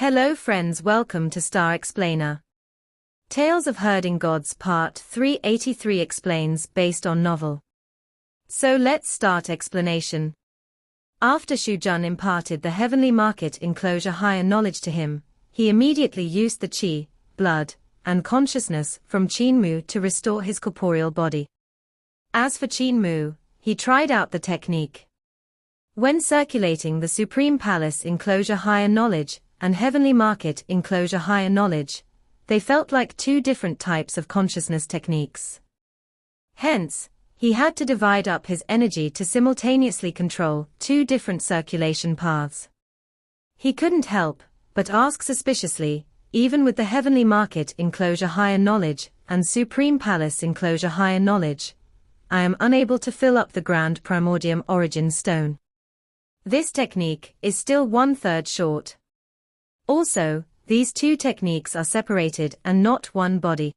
Hello friends, welcome to Star Explainer. Tales of Herding Gods Part 383 explains based on novel. So let's start explanation. After Shu Jun imparted the heavenly market enclosure higher knowledge to him, he immediately used the qi, blood, and consciousness from Qin Mu to restore his corporeal body. As for Qin Mu, he tried out the technique. When circulating the Supreme Palace enclosure higher knowledge and heavenly market enclosure higher knowledge, they felt like two different types of consciousness techniques. Hence, he had to divide up his energy to simultaneously control two different circulation paths. He couldn't help but ask suspiciously, even with the heavenly market enclosure higher knowledge and Supreme Palace enclosure higher knowledge, I am unable to fill up the grand primordium origin stone. This technique is still 1/3 short. Also, these two techniques are separated and not one body.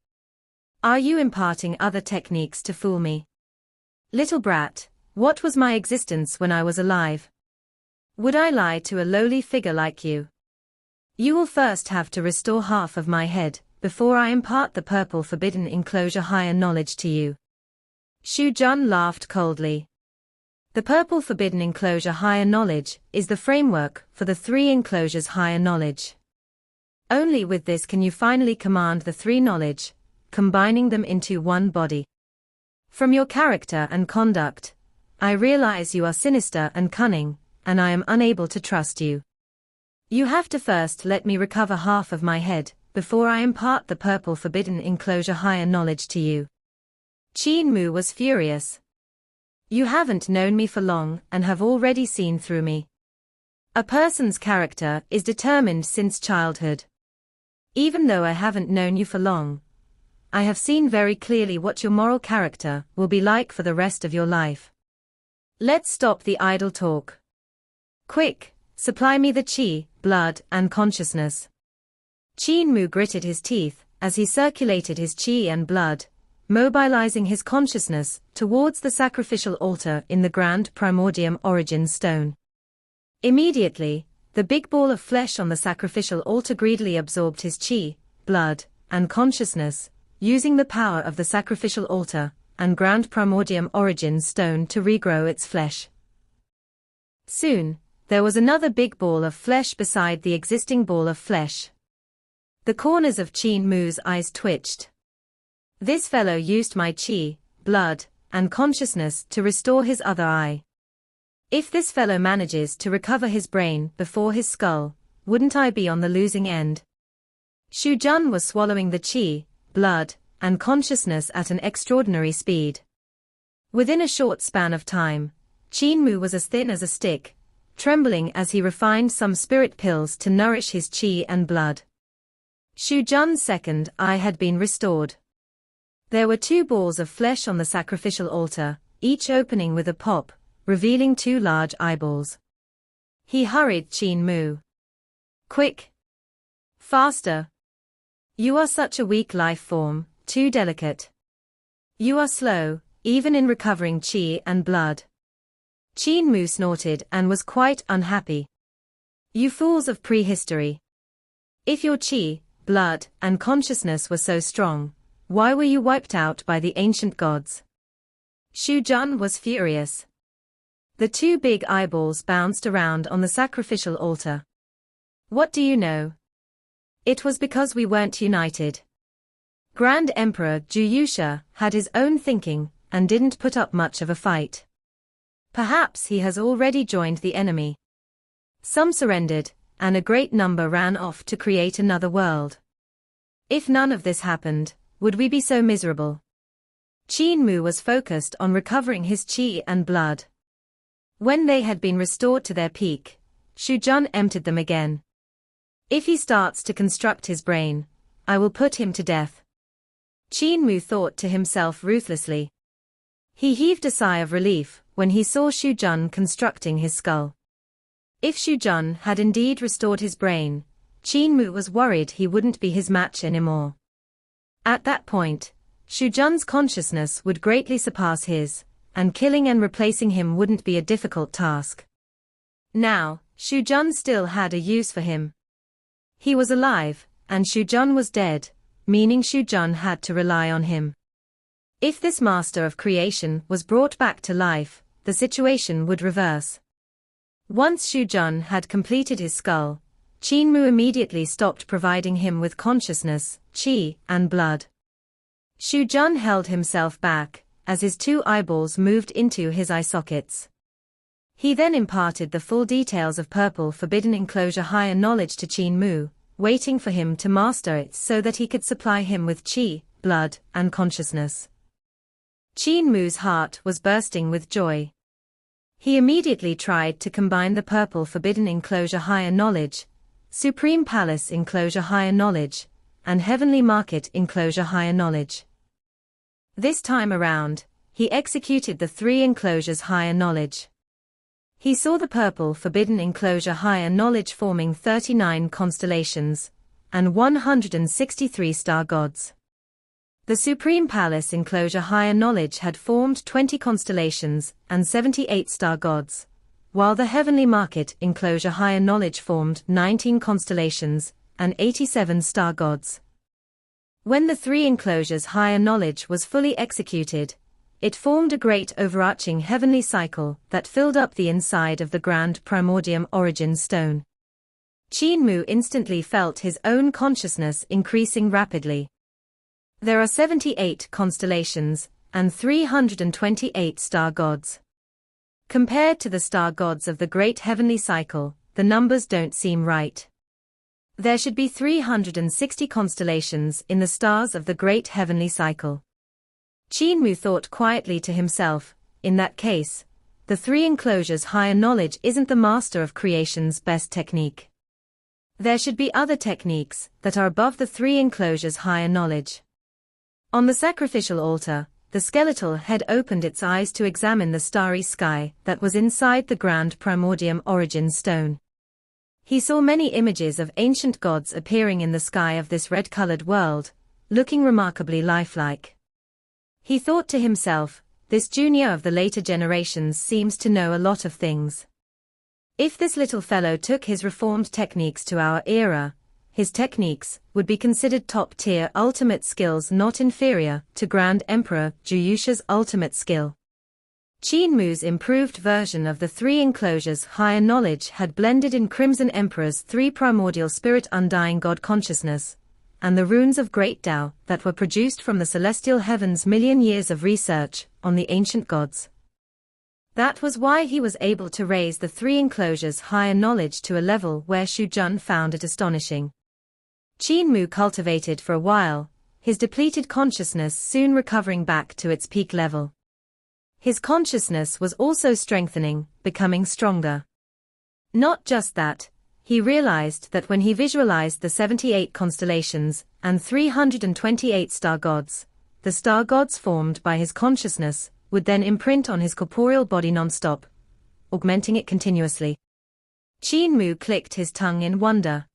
Are you imparting other techniques to fool me? Little brat, what was my existence when I was alive? Would I lie to a lowly figure like you? You will first have to restore half of my head, before I impart the purple forbidden enclosure higher knowledge to you. Shu Jun laughed coldly. The purple forbidden enclosure higher knowledge is the framework for the three enclosures higher knowledge. Only with this can you finally command the three knowledge, combining them into one body. From your character and conduct, I realize you are sinister and cunning, and I am unable to trust you. You have to first let me recover half of my head, before I impart the purple forbidden enclosure higher knowledge to you. Qin Mu was furious. You haven't known me for long and have already seen through me. A person's character is determined since childhood. Even though I haven't known you for long, I have seen very clearly what your moral character will be like for the rest of your life. Let's stop the idle talk. Quick, supply me the qi, blood, and consciousness. Qin Mu gritted his teeth as he circulated his qi and blood, mobilizing his consciousness towards the sacrificial altar in the grand primordium origin stone. Immediately, the big ball of flesh on the sacrificial altar greedily absorbed his qi, blood, and consciousness, using the power of the sacrificial altar and grand primordium origin stone to regrow its flesh. Soon, there was another big ball of flesh beside the existing ball of flesh. The corners of Qin Mu's eyes twitched. This fellow used my qi, blood, and consciousness to restore his other eye. If this fellow manages to recover his brain before his skull, wouldn't I be on the losing end? Shu Jun was swallowing the qi, blood, and consciousness at an extraordinary speed. Within a short span of time, Qin Mu was as thin as a stick, trembling as he refined some spirit pills to nourish his qi and blood. Shu Jun's second eye had been restored. There were two balls of flesh on the sacrificial altar, each opening with a pop, revealing two large eyeballs. He hurried Qin Mu. Quick! Faster! You are such a weak life form, too delicate. You are slow, even in recovering qi and blood. Qin Mu snorted and was quite unhappy. You fools of prehistory! If your qi, blood, and consciousness were so strong, why were you wiped out by the ancient gods? Shu Jun was furious. The two big eyeballs bounced around on the sacrificial altar. What do you know? It was because we weren't united. Grand Emperor Juyusha had his own thinking and didn't put up much of a fight. Perhaps he has already joined the enemy. Some surrendered, and a great number ran off to create another world. If none of this happened, would we be so miserable? Qin Mu was focused on recovering his qi and blood. When they had been restored to their peak, Shu Jun emptied them again. If he starts to construct his brain, I will put him to death. Qin Mu thought to himself ruthlessly. He heaved a sigh of relief when he saw Shu Jun constructing his skull. If Shu Jun had indeed restored his brain, Qin Mu was worried he wouldn't be his match anymore. At that point, Shu Jun's consciousness would greatly surpass his, and killing and replacing him wouldn't be a difficult task. Now, Shu Jun still had a use for him. He was alive, and Shujun was dead, meaning Shujun had to rely on him. If this master of creation was brought back to life, the situation would reverse. Once Shujun had completed his skull, Qin Mu immediately stopped providing him with consciousness, qi, and blood. Shujun held himself back, as his two eyeballs moved into his eye sockets. He then imparted the full details of Purple Forbidden Enclosure higher knowledge to Qin Mu, waiting for him to master it so that he could supply him with qi, blood, and consciousness. Qin Mu's heart was bursting with joy. He immediately tried to combine the Purple Forbidden Enclosure higher knowledge, Supreme Palace Enclosure higher knowledge, and Heavenly Market Enclosure higher knowledge. This time around, he executed the three enclosures higher knowledge. He saw the Purple Forbidden Enclosure higher knowledge forming 39 constellations, and 163 star gods. The Supreme Palace Enclosure higher knowledge had formed 20 constellations and 78 star gods, while the Heavenly Market Enclosure higher knowledge formed 19 constellations and 87 star gods. When the three enclosures higher knowledge was fully executed, it formed a great overarching heavenly cycle that filled up the inside of the grand primordium origin stone. Qin Mu instantly felt his own consciousness increasing rapidly. There are 78 constellations and 328 star gods. Compared to the star gods of the great heavenly cycle, the numbers don't seem right. There should be 360 constellations in the stars of the great heavenly cycle. Qin Mu thought quietly to himself, in that case, the three enclosures higher knowledge isn't the master of creation's best technique. There should be other techniques that are above the three enclosures higher knowledge. On the sacrificial altar, the skeletal head opened its eyes to examine the starry sky that was inside the grand primordium origin stone. He saw many images of ancient gods appearing in the sky of this red-colored world, looking remarkably lifelike. He thought to himself, this junior of the later generations seems to know a lot of things. If this little fellow took his reformed techniques to our era, his techniques would be considered top-tier ultimate skills not inferior to Grand Emperor Juyusha's ultimate skill. Qin Mu's improved version of the three enclosures higher knowledge had blended in Crimson Emperor's three primordial spirit undying God consciousness, and the runes of Great Tao that were produced from the celestial heavens' million years of research on the ancient gods. That was why he was able to raise the three enclosures higher knowledge to a level where Shujun found it astonishing. Qin Mu cultivated for a while, his depleted consciousness soon recovering back to its peak level. His consciousness was also strengthening, becoming stronger. Not just that, he realized that when he visualized the 78 constellations and 328 star gods, the star gods formed by his consciousness would then imprint on his corporeal body non-stop, augmenting it continuously. Qin Mu clicked his tongue in wonder.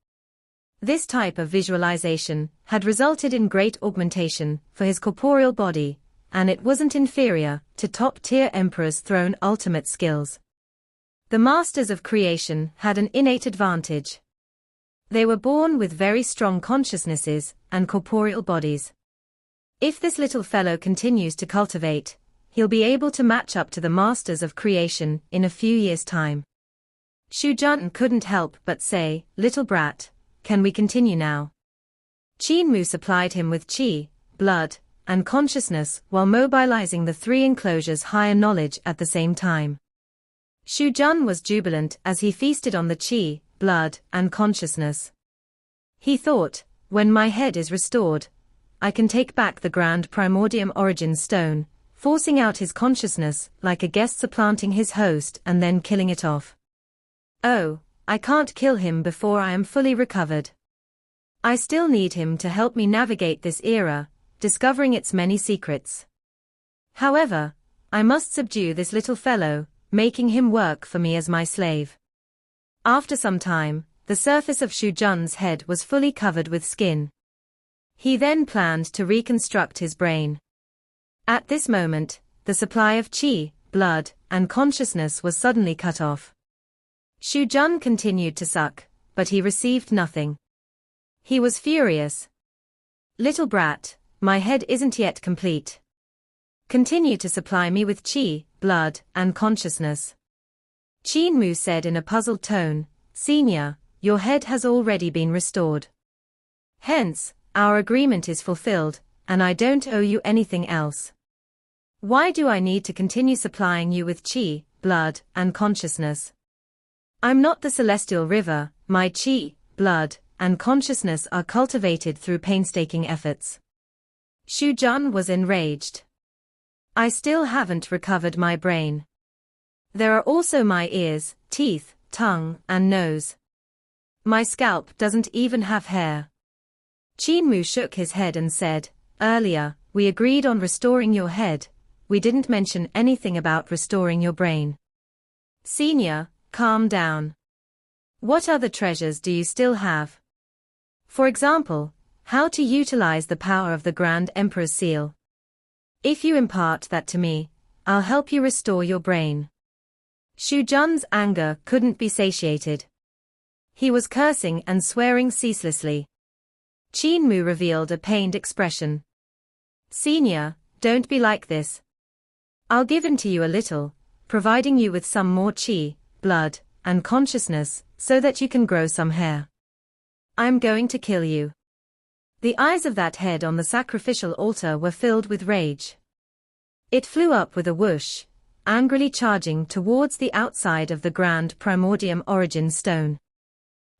This type of visualization had resulted in great augmentation for his corporeal body, and it wasn't inferior to top-tier Emperor's throne ultimate skills. The masters of creation had an innate advantage. They were born with very strong consciousnesses and corporeal bodies. If this little fellow continues to cultivate, he'll be able to match up to the masters of creation in a few years' time. Shujun couldn't help but say, "Little brat, can we continue now?" Qin Mu supplied him with qi, blood, and consciousness while mobilizing the three enclosures higher knowledge at the same time. Shujun was jubilant as he feasted on the qi, blood, and consciousness. He thought, when my head is restored, I can take back the grand primordium origin stone, forcing out his consciousness like a guest supplanting his host and then killing it off. Oh, I can't kill him before I am fully recovered. I still need him to help me navigate this era, discovering its many secrets. However, I must subdue this little fellow, making him work for me as my slave. After some time, the surface of Shujun's head was fully covered with skin. He then planned to reconstruct his brain. At this moment, the supply of qi, blood, and consciousness was suddenly cut off. Shujun continued to suck, but he received nothing. He was furious. Little brat, my head isn't yet complete. Continue to supply me with qi, blood, and consciousness. Qin Mu said in a puzzled tone, Senior, your head has already been restored. Hence, our agreement is fulfilled, and I don't owe you anything else. Why do I need to continue supplying you with qi, blood, and consciousness? I'm not the celestial river, my qi, blood, and consciousness are cultivated through painstaking efforts. Xu Jun was enraged. I still haven't recovered my brain. There are also my ears, teeth, tongue, and nose. My scalp doesn't even have hair. Qin Mu shook his head and said, Earlier, we agreed on restoring your head. We didn't mention anything about restoring your brain. Senior, calm down. What other treasures do you still have? For example, how to utilize the power of the Grand Emperor's seal. If you impart that to me, I'll help you restore your brain. Xu Jun's anger couldn't be satiated. He was cursing and swearing ceaselessly. Qin Mu revealed a pained expression. Senior, don't be like this. I'll give in to you a little, providing you with some more qi, blood, and consciousness, so that you can grow some hair. I'm going to kill you. The eyes of that head on the sacrificial altar were filled with rage. It flew up with a whoosh, angrily charging towards the outside of the grand primordium origin stone.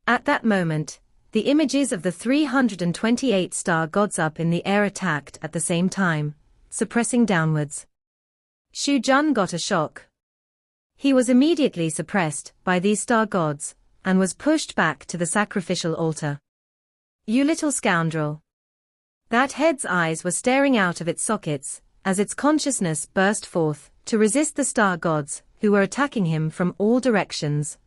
At that moment, the images of the 328 star gods up in the air attacked at the same time, suppressing downwards. Xu Jun got a shock. He was immediately suppressed by these star gods, and was pushed back to the sacrificial altar. You little scoundrel. That head's eyes were staring out of its sockets, as its consciousness burst forth, to resist the star gods, who were attacking him from all directions.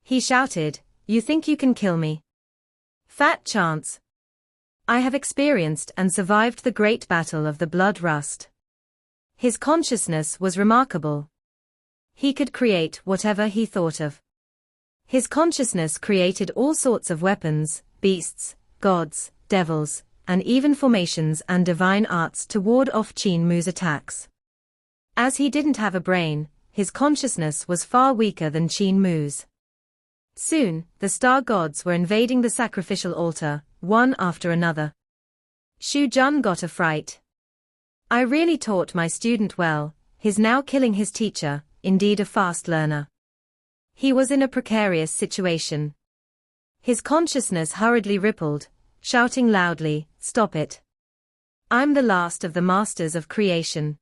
He shouted, You think you can kill me? Fat chance. I have experienced and survived the great battle of the blood rust. His consciousness was remarkable. He could create whatever he thought of. His consciousness created all sorts of weapons, beasts, gods, devils, and even formations and divine arts to ward off Qin Mu's attacks. As he didn't have a brain, his consciousness was far weaker than Qin Mu's. Soon, the star gods were invading the sacrificial altar, one after another. Xu Jun got a fright. I really taught my student well, he's now killing his teacher, indeed a fast learner. He was in a precarious situation. His consciousness hurriedly rippled, shouting loudly, Stop it. I'm the last of the masters of creation.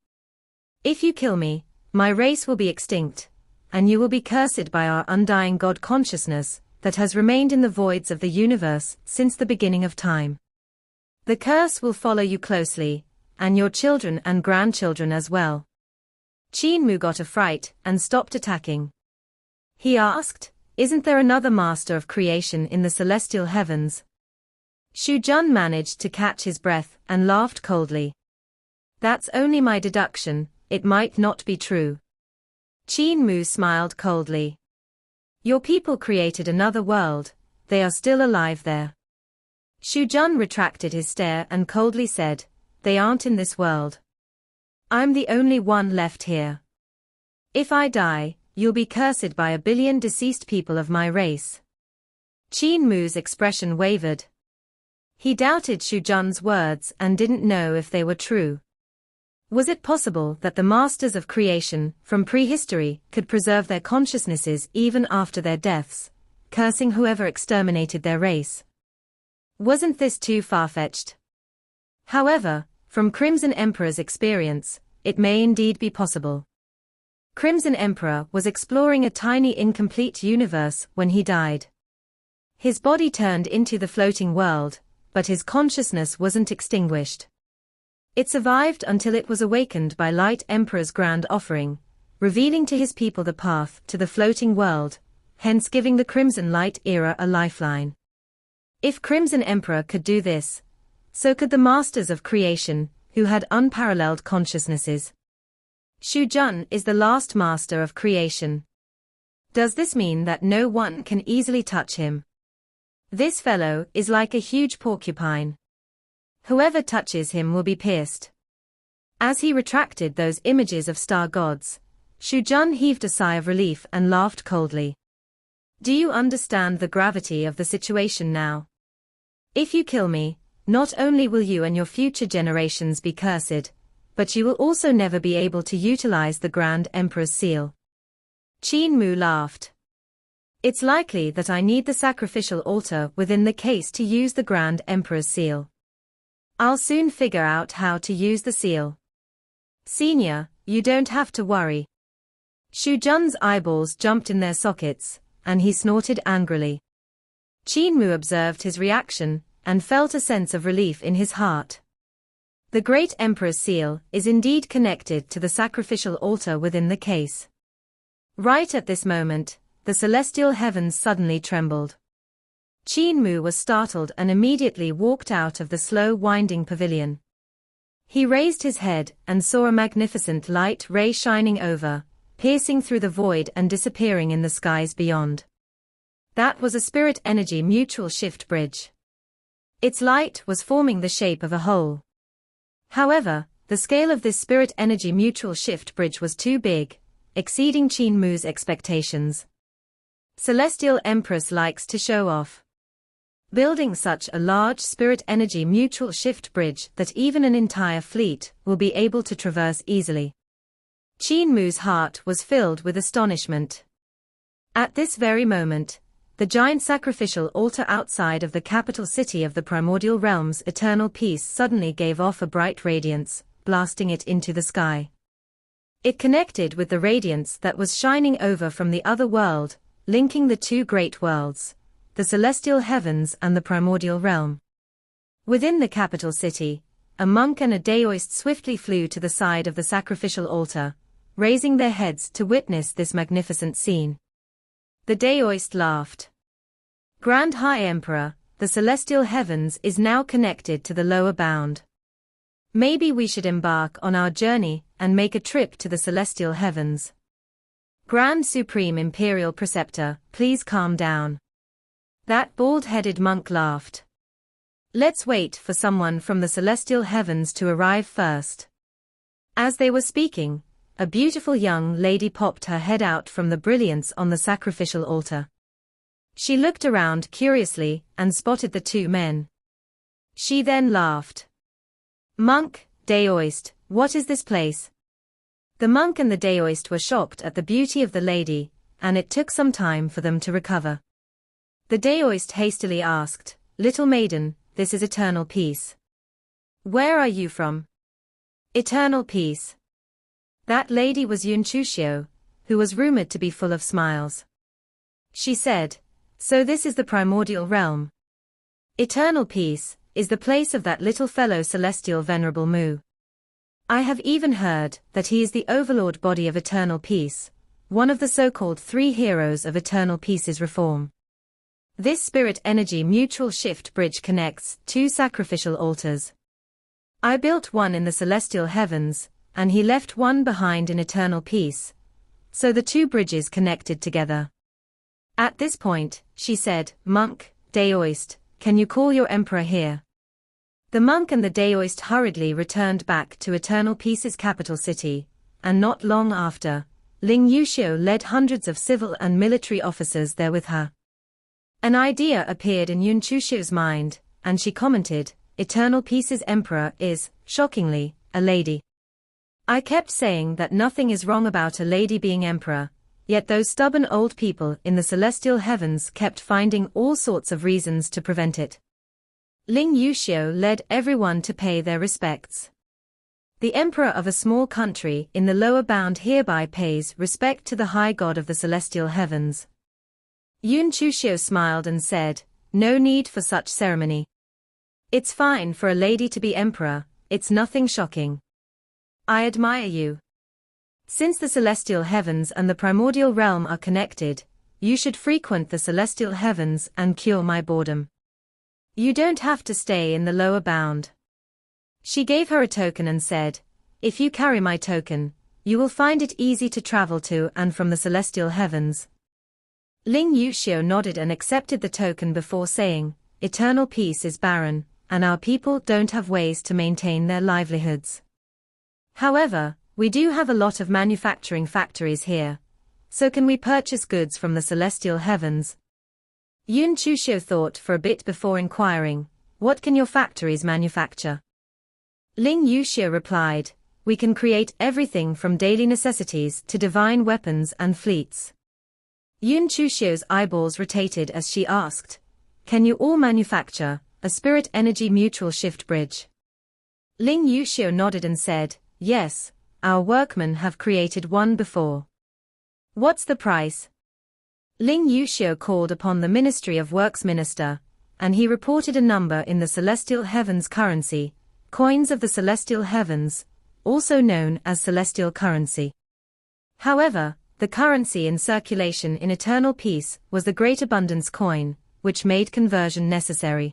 If you kill me, my race will be extinct, and you will be cursed by our undying God consciousness, that has remained in the voids of the universe since the beginning of time. The curse will follow you closely, and your children and grandchildren as well. Qin Mu got a fright and stopped attacking. He asked, Isn't there another master of creation in the celestial heavens? Xu Jun managed to catch his breath and laughed coldly. That's only my deduction, it might not be true. Qin Mu smiled coldly. Your people created another world, they are still alive there. Xu Jun retracted his stare and coldly said, They aren't in this world. I'm the only one left here. If I die, you'll be cursed by 1 billion deceased people of my race. Qin Mu's expression wavered. He doubted Xu Jun's words and didn't know if they were true. Was it possible that the masters of creation, from prehistory, could preserve their consciousnesses even after their deaths, cursing whoever exterminated their race? Wasn't this too far-fetched? However, from Crimson Emperor's experience, it may indeed be possible. Crimson Emperor was exploring a tiny incomplete universe when he died. His body turned into the floating world, but his consciousness wasn't extinguished. It survived until it was awakened by Light Emperor's grand offering, revealing to his people the path to the floating world, hence giving the Crimson Light era a lifeline. If Crimson Emperor could do this, so could the masters of creation, who had unparalleled consciousnesses. Xu Jun is the last master of creation. Does this mean that no one can easily touch him? This fellow is like a huge porcupine. Whoever touches him will be pierced. As he retracted those images of star gods, Shu Jun heaved a sigh of relief and laughed coldly. Do you understand the gravity of the situation now? If you kill me, not only will you and your future generations be cursed, but you will also never be able to utilize the Grand Emperor's seal. Qin Mu laughed. It's likely that I need the sacrificial altar within the case to use the Grand Emperor's seal. I'll soon figure out how to use the seal. Senior, you don't have to worry. Shu Jun's eyeballs jumped in their sockets, and he snorted angrily. Qin Mu observed his reaction, and felt a sense of relief in his heart. The Great Emperor's seal is indeed connected to the sacrificial altar within the case. Right at this moment, the celestial heavens suddenly trembled. Qin Mu was startled and immediately walked out of the slow-winding pavilion. He raised his head and saw a magnificent light ray shining over, piercing through the void and disappearing in the skies beyond. That was a spirit energy mutual shift bridge. Its light was forming the shape of a hole. However, the scale of this spirit energy mutual shift bridge was too big, exceeding Qin Mu's expectations. Celestial Empress likes to show off. Building such a large spirit energy mutual shift bridge that even an entire fleet will be able to traverse easily. Qin Mu's heart was filled with astonishment. At this very moment, the giant sacrificial altar outside of the capital city of the primordial realm's eternal peace suddenly gave off a bright radiance, blasting it into the sky. It connected with the radiance that was shining over from the other world, linking the two great worlds, the celestial heavens and the primordial realm. Within the capital city, a monk and a daoist swiftly flew to the side of the sacrificial altar, raising their heads to witness this magnificent scene. The daoist laughed. Grand High Emperor, the celestial heavens is now connected to the lower bound. Maybe we should embark on our journey and make a trip to the celestial heavens. Grand Supreme Imperial Preceptor, please calm down. That bald-headed monk laughed. Let's wait for someone from the celestial heavens to arrive first. As they were speaking, a beautiful young lady popped her head out from the brilliance on the sacrificial altar. She looked around curiously and spotted the two men. She then laughed. Monk, daoist, what is this place? The monk and the daoist were shocked at the beauty of the lady, and it took some time for them to recover. The daoist hastily asked, Little maiden, this is eternal peace. Where are you from? Eternal peace. That lady was Yun Chuxiu, who was rumored to be full of smiles. She said, So this is the primordial realm. Eternal peace is the place of that little fellow celestial Venerable Mu. I have even heard that he is the overlord body of eternal peace, one of the so-called three heroes of eternal peace's reform. This spirit energy mutual shift bridge connects two sacrificial altars. I built one in the celestial heavens, and he left one behind in eternal peace, so the two bridges connected together. At this point, she said, Monk, daoist, can you call your emperor here? The monk and the daoist hurriedly returned back to eternal peace's capital city, and not long after, Ling Yuxiu led hundreds of civil and military officers there with her. An idea appeared in Yun Chuxiu's mind, and she commented, Eternal peace's emperor is, shockingly, a lady. I kept saying that nothing is wrong about a lady being emperor, yet those stubborn old people in the celestial heavens kept finding all sorts of reasons to prevent it. Ling Yuxiu led everyone to pay their respects. The emperor of a small country in the lower bound hereby pays respect to the high god of the celestial heavens. Yun Chuxiu smiled and said, No need for such ceremony. It's fine for a lady to be emperor, it's nothing shocking. I admire you. Since the celestial heavens and the primordial realm are connected, you should frequent the celestial heavens and cure my boredom. You don't have to stay in the lower bound. She gave her a token and said, If you carry my token, you will find it easy to travel to and from the celestial heavens. Ling Yuxiu nodded and accepted the token before saying, "Eternal peace is barren, and our people don't have ways to maintain their livelihoods. However, we do have a lot of manufacturing factories here. So can we purchase goods from the celestial heavens?" Yun Chuxiu thought for a bit before inquiring, "What can your factories manufacture?" Ling Yuxiu replied, "We can create everything from daily necessities to divine weapons and fleets." Yun Chuxiu's eyeballs rotated as she asked, "Can you all manufacture a spirit energy mutual shift bridge?" Ling Yuxiu nodded and said, "Yes, our workmen have created one before." "What's the price?" Ling Yuxiu called upon the Ministry of Works minister, and he reported a number in the celestial heavens currency, coins of the celestial heavens, also known as celestial currency. However, the currency in circulation in eternal peace was the great abundance coin, which made conversion necessary.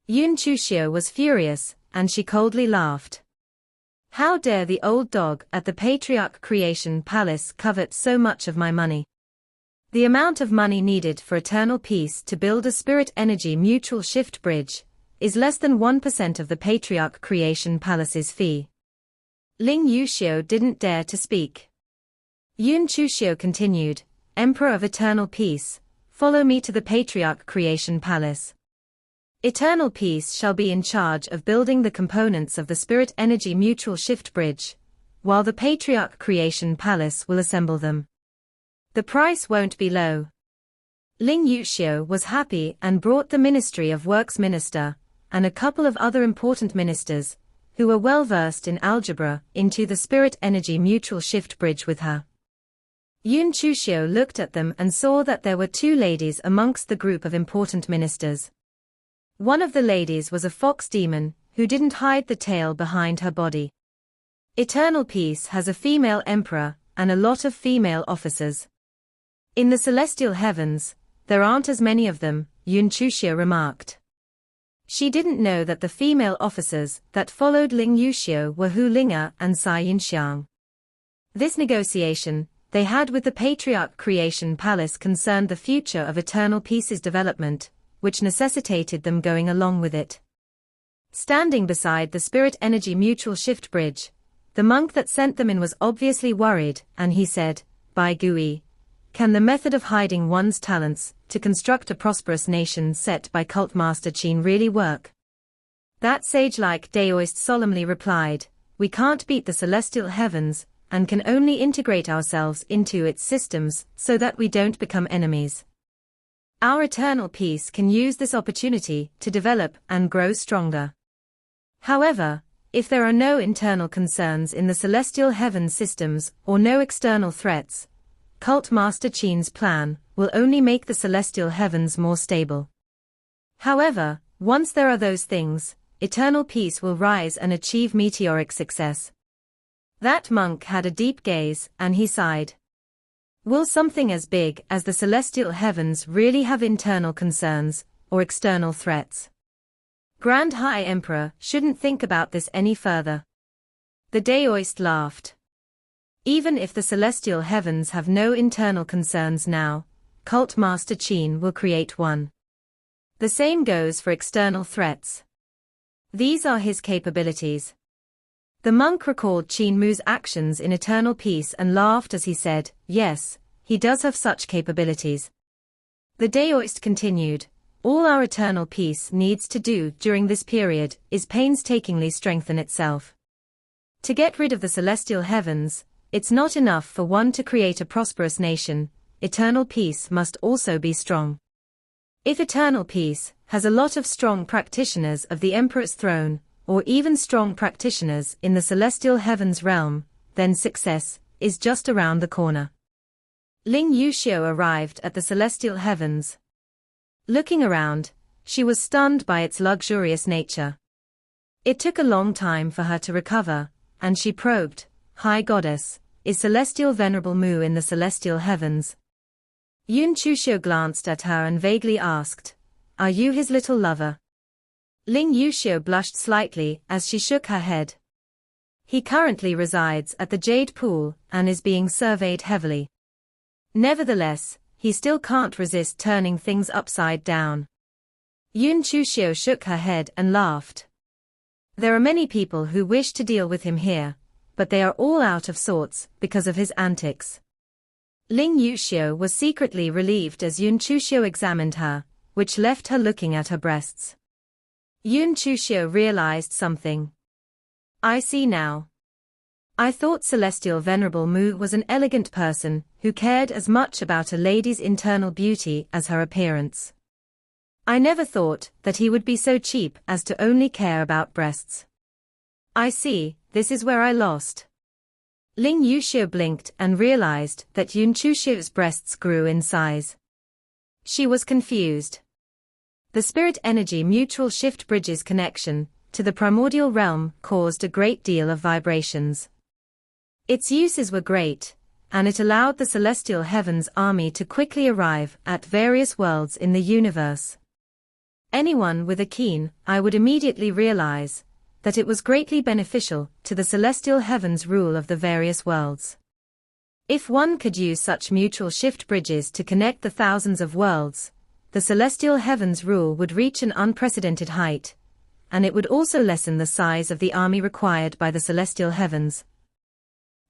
Yun Chuxiu was furious, and she coldly laughed. "How dare the old dog at the Patriarch Creation Palace covet so much of my money? The amount of money needed for eternal peace to build a spirit energy mutual shift bridge is less than 1% of the Patriarch Creation Palace's fee." Ling Yuxiu didn't dare to speak. Yun Chuxiu continued, "Emperor of Eternal Peace, follow me to the Patriarch Creation Palace. Eternal Peace shall be in charge of building the components of the Spirit Energy Mutual Shift Bridge, while the Patriarch Creation Palace will assemble them. The price won't be low." Ling Yuxiu was happy and brought the Ministry of Works minister, and a couple of other important ministers, who were well versed in algebra, into the Spirit Energy Mutual Shift Bridge with her. Yun Chuxiu looked at them and saw that there were two ladies amongst the group of important ministers. One of the ladies was a fox demon, who didn't hide the tail behind her body. Eternal Peace has a female emperor, and a lot of female officers. In the celestial heavens, there aren't as many of them, Yun Chuxiu remarked. She didn't know that the female officers that followed Ling Yuxiu were Hu Linga and Sai Yinxiang. This negotiation they had with the Patriarch Creation Palace concerned the future of Eternal Peace's development, which necessitated them going along with it. Standing beside the Spirit Energy Mutual Shift Bridge, the monk that sent them in was obviously worried, and he said, "Bai Gui, can the method of hiding one's talents to construct a prosperous nation set by Cult Master Qin really work?" That sage-like Daoist solemnly replied, "We can't beat the celestial heavens, and can only integrate ourselves into its systems so that we don't become enemies. Our eternal peace can use this opportunity to develop and grow stronger. However, if there are no internal concerns in the celestial heaven systems or no external threats, Cult Master Qin's plan will only make the celestial heavens more stable. However, once there are those things, eternal peace will rise and achieve meteoric success." That monk had a deep gaze, and he sighed. Will something as big as the celestial heavens really have internal concerns, or external threats? Grand High Emperor shouldn't think about this any further. The Daoist laughed. Even if the celestial heavens have no internal concerns now, Cult Master Qin will create one. The same goes for external threats. These are his capabilities. The monk recalled Qin Mu's actions in eternal peace and laughed as he said, "Yes, he does have such capabilities." The Daoist continued, "All our eternal peace needs to do during this period is painstakingly strengthen itself. To get rid of the celestial heavens, it's not enough for one to create a prosperous nation, eternal peace must also be strong. If eternal peace has a lot of strong practitioners of the Emperor's throne, or even strong practitioners in the celestial heavens realm, then success is just around the corner." Ling Yuxiu arrived at the celestial heavens. Looking around, she was stunned by its luxurious nature. It took a long time for her to recover, and she probed, "High Goddess, is Celestial Venerable Mu in the celestial heavens?" Yun Chuxiu glanced at her and vaguely asked, "Are you his little lover?" Ling Yuxiu blushed slightly as she shook her head. "He currently resides at the Jade Pool and is being surveyed heavily. Nevertheless, he still can't resist turning things upside down. Yun Chuxiu shook her head and laughed. There are many people who wish to deal with him here, but they are all out of sorts because of his antics. Ling Yuxiu was secretly relieved as Yun Chuxiu examined her, which left her looking at her breasts. Yun Chuxiu realized something. I see now. I thought Celestial Venerable Mu was an elegant person who cared as much about a lady's internal beauty as her appearance. I never thought that he would be so cheap as to only care about breasts. I see, this is where I lost. Ling Yuxiu blinked and realized that Yun Chuxiu's breasts grew in size. She was confused. The spirit energy mutual shift bridge's connection to the primordial realm caused a great deal of vibrations. Its uses were great, and it allowed the celestial heavens army to quickly arrive at various worlds in the universe. Anyone with a keen eye would immediately realize that it was greatly beneficial to the celestial heavens' rule of the various worlds. If one could use such mutual shift bridges to connect the thousands of worlds, the celestial heavens' rule would reach an unprecedented height, and it would also lessen the size of the army required by the celestial heavens.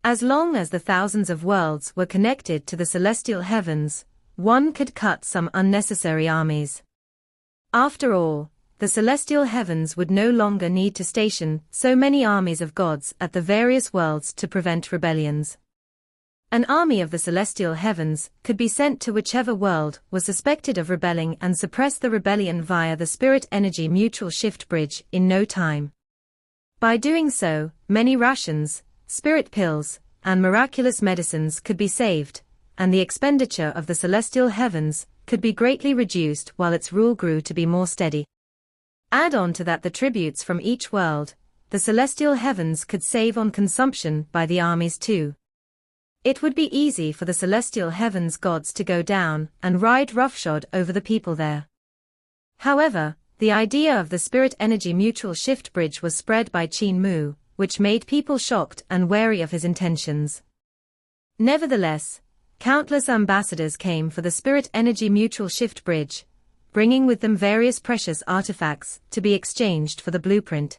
As long as the thousands of worlds were connected to the celestial heavens, one could cut some unnecessary armies. After all, the celestial heavens would no longer need to station so many armies of gods at the various worlds to prevent rebellions. An army of the celestial heavens could be sent to whichever world was suspected of rebelling and suppress the rebellion via the spirit energy mutual shift bridge in no time. By doing so, many rations, spirit pills, and miraculous medicines could be saved, and the expenditure of the celestial heavens could be greatly reduced while its rule grew to be more steady. Add on to that the tributes from each world, the celestial heavens could save on consumption by the armies too. It would be easy for the celestial heavens gods to go down and ride roughshod over the people there. However, the idea of the spirit energy mutual shift bridge was spread by Qin Mu, which made people shocked and wary of his intentions. Nevertheless, countless ambassadors came for the spirit energy mutual shift bridge, bringing with them various precious artifacts to be exchanged for the blueprint.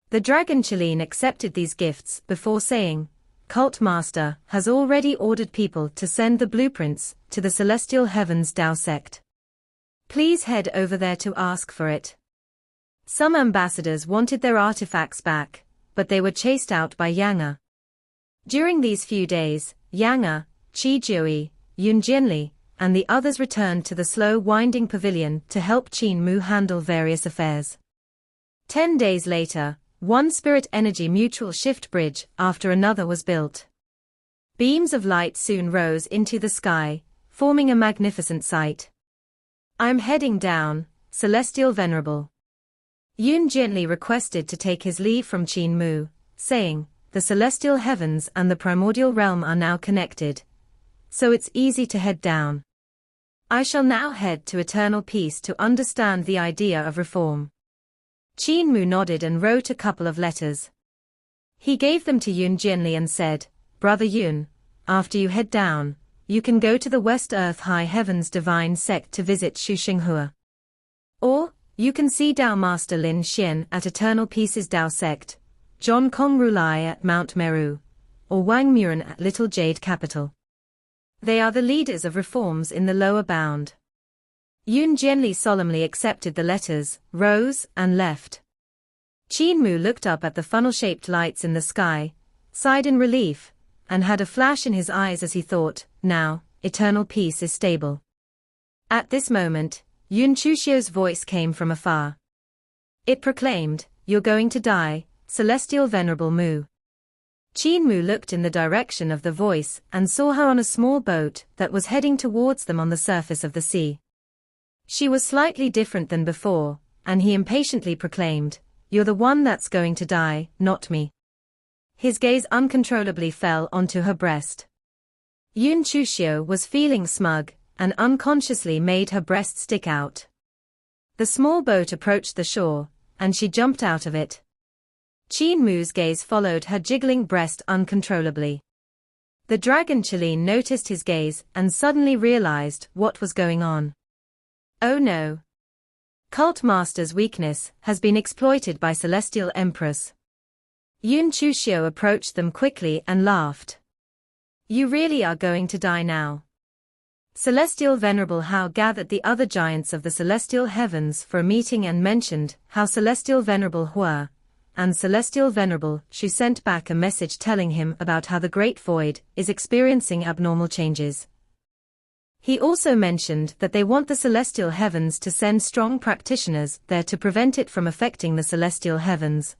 The dragon Qilin accepted these gifts before saying, Cult Master has already ordered people to send the blueprints to the Celestial Heavens Dao sect. Please head over there to ask for it. Some ambassadors wanted their artifacts back, but they were chased out by Yang. During these few days, Yang, Qi Jiui, Yun Jianli, and the others returned to the slow winding pavilion to help Qin Mu handle various affairs. 10 days later, one spirit energy mutual shift bridge after another was built. Beams of light soon rose into the sky, forming a magnificent sight. I'm heading down, Celestial Venerable. Yun gently requested to take his leave from Qin Mu, saying, the celestial heavens and the primordial realm are now connected, so it's easy to head down. I shall now head to eternal peace to understand the idea of reform. Qin Mu nodded and wrote a couple of letters. He gave them to Yun Jianli and said, Brother Yun, after you head down, you can go to the West Earth High Heavens Divine Sect to visit Shuxinghua. Or, you can see Dao Master Lin Xian at Eternal Peace's Dao Sect, John Kong Rulai at Mount Meru, or Wang Muren at Little Jade Capital. They are the leaders of reforms in the lower bound. Yun Jianli solemnly accepted the letters, rose, and left. Qin Mu looked up at the funnel-shaped lights in the sky, sighed in relief, and had a flash in his eyes as he thought, now, eternal peace is stable. At this moment, Yun Chuxiu's voice came from afar. It proclaimed, You're going to die, Celestial Venerable Mu. Qin Mu looked in the direction of the voice and saw her on a small boat that was heading towards them on the surface of the sea. She was slightly different than before, and he impatiently proclaimed, You're the one that's going to die, not me. His gaze uncontrollably fell onto her breast. Yun Chuxiu was feeling smug, and unconsciously made her breast stick out. The small boat approached the shore, and she jumped out of it. Qin Mu's gaze followed her jiggling breast uncontrollably. The dragon Qin noticed his gaze and suddenly realized what was going on. Oh no! Cult Master's weakness has been exploited by Celestial Empress. Yun Chuxiu approached them quickly and laughed. You really are going to die now. Celestial Venerable Hao gathered the other giants of the celestial heavens for a meeting and mentioned how Celestial Venerable Hua and Celestial Venerable Shu sent back a message telling him about how the Great Void is experiencing abnormal changes. He also mentioned that they want the celestial heavens to send strong practitioners there to prevent it from affecting the celestial heavens.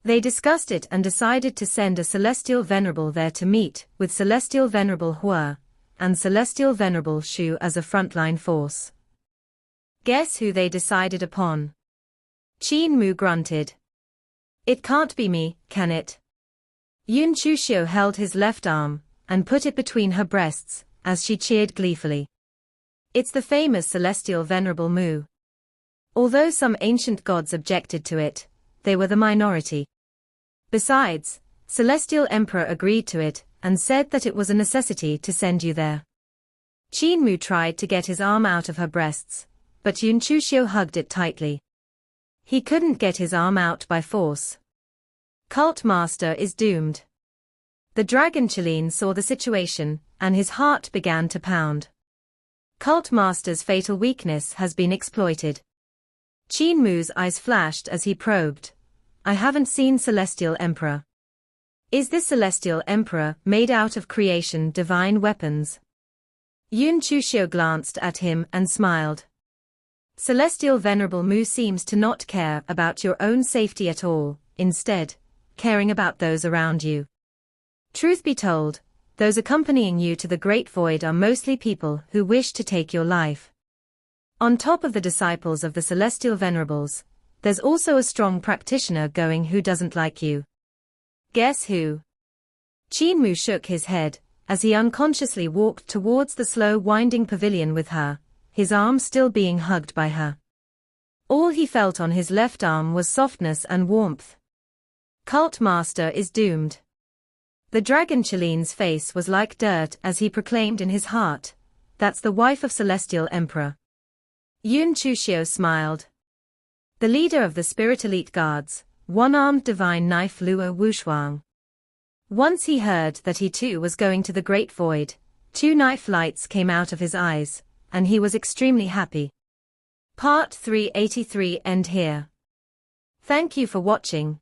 They discussed it and decided to send a Celestial Venerable there to meet with Celestial Venerable Hua and Celestial Venerable Shu as a frontline force. Guess who they decided upon? Qin Mu grunted. It can't be me, can it? Yun Chuxiu held his left arm and put it between her breasts as she cheered gleefully. It's the famous Celestial Venerable Mu. Although some ancient gods objected to it, they were the minority. Besides, Celestial Emperor agreed to it and said that it was a necessity to send you there. Qin Mu tried to get his arm out of her breasts, but Yun Chuxiu hugged it tightly. He couldn't get his arm out by force. Cult Master is doomed. The dragon Qin saw the situation, and his heart began to pound. Cult Master's fatal weakness has been exploited. Qin Mu's eyes flashed as he probed. I haven't seen Celestial Emperor. Is this Celestial Emperor made out of creation divine weapons? Yun Chuxiu glanced at him and smiled. Celestial Venerable Mu seems to not care about your own safety at all, instead, caring about those around you. Truth be told, those accompanying you to the Great Void are mostly people who wish to take your life. On top of the disciples of the Celestial Venerables, there's also a strong practitioner going who doesn't like you. Guess who? Qin Mu shook his head as he unconsciously walked towards the slow winding pavilion with her, his arm still being hugged by her. All he felt on his left arm was softness and warmth. Cult Master is doomed. The dragon Qilin's face was like dirt as he proclaimed in his heart, that's the wife of Celestial Emperor. Yun Chuxiu smiled. The leader of the Spirit Elite Guards, one-armed divine knife Luo Wushuang. Once he heard that he too was going to the Great Void, 2 knife lights came out of his eyes, and he was extremely happy. Part 383 end here. Thank you for watching.